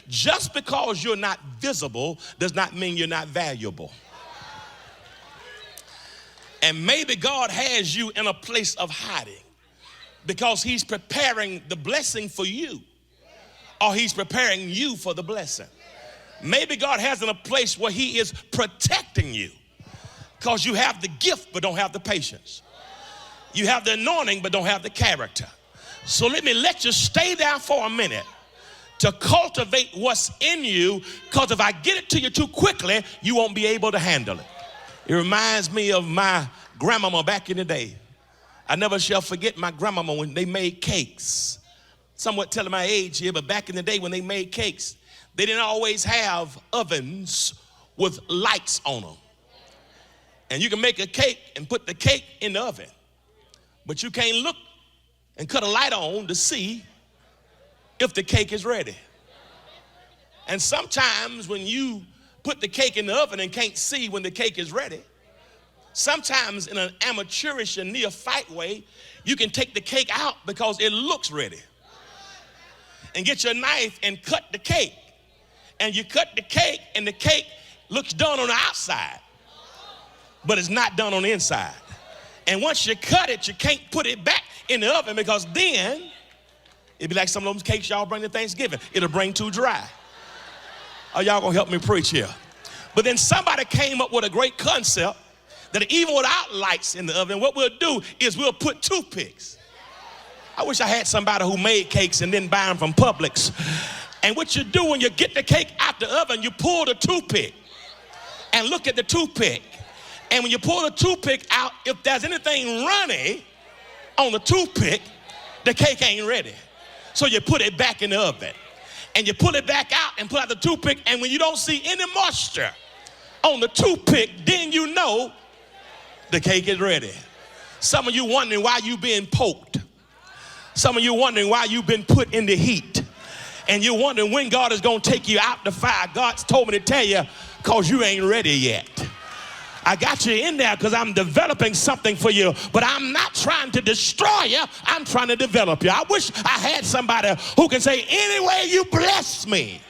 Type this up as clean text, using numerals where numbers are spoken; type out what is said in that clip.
just because you're not visible does not mean you're not valuable. And maybe God has you in a place of hiding because he's preparing the blessing for you, or he's preparing you for the blessing. Maybe God has in a place where he is protecting you because you have the gift but don't have the patience. You have the anointing but don't have the character. So let me let you stay there for a minute to cultivate what's in you, because if I get it to you too quickly, you won't be able to handle it. It reminds me of my grandmama back in the day. I never shall forget my grandmama when they made cakes. Somewhat telling my age here, but back in the day when they made cakes, they didn't always have ovens with lights on them. And you can make a cake and put the cake in the oven, but you can't look and cut a light on to see if the cake is ready. And sometimes when you put the cake in the oven and can't see when the cake is ready, sometimes in an amateurish and neophyte way, you can take the cake out because it looks ready. And get your knife and cut the cake. And you cut the cake and the cake looks done on the outside, but it's not done on the inside. And once you cut it, you can't put it back in the oven because then it'd be like some of those cakes y'all bring to Thanksgiving. It'll bring too dry. Are y'all gonna help me preach here? But then somebody came up with a great concept that even without lights in the oven, what we'll do is we'll put toothpicks. I wish I had somebody who made cakes and didn't buy them from Publix. And what you do when you get the cake out the oven, you pull the toothpick and look at the toothpick. And when you pull the toothpick out, if there's anything runny on the toothpick, the cake ain't ready. So you put it back in the oven. And you pull it back out and pull out the toothpick, and when you don't see any moisture on the toothpick, then you know the cake is ready. Some of you wondering why you being poked. Some of you wondering why you've been put in the heat. And you're wondering when God is going to take you out the fire. God's told me to tell you, because you ain't ready yet. I got you in there because I'm developing something for you, but I'm not trying to destroy you. I'm trying to develop you. I wish I had somebody who can say, any way you bless me,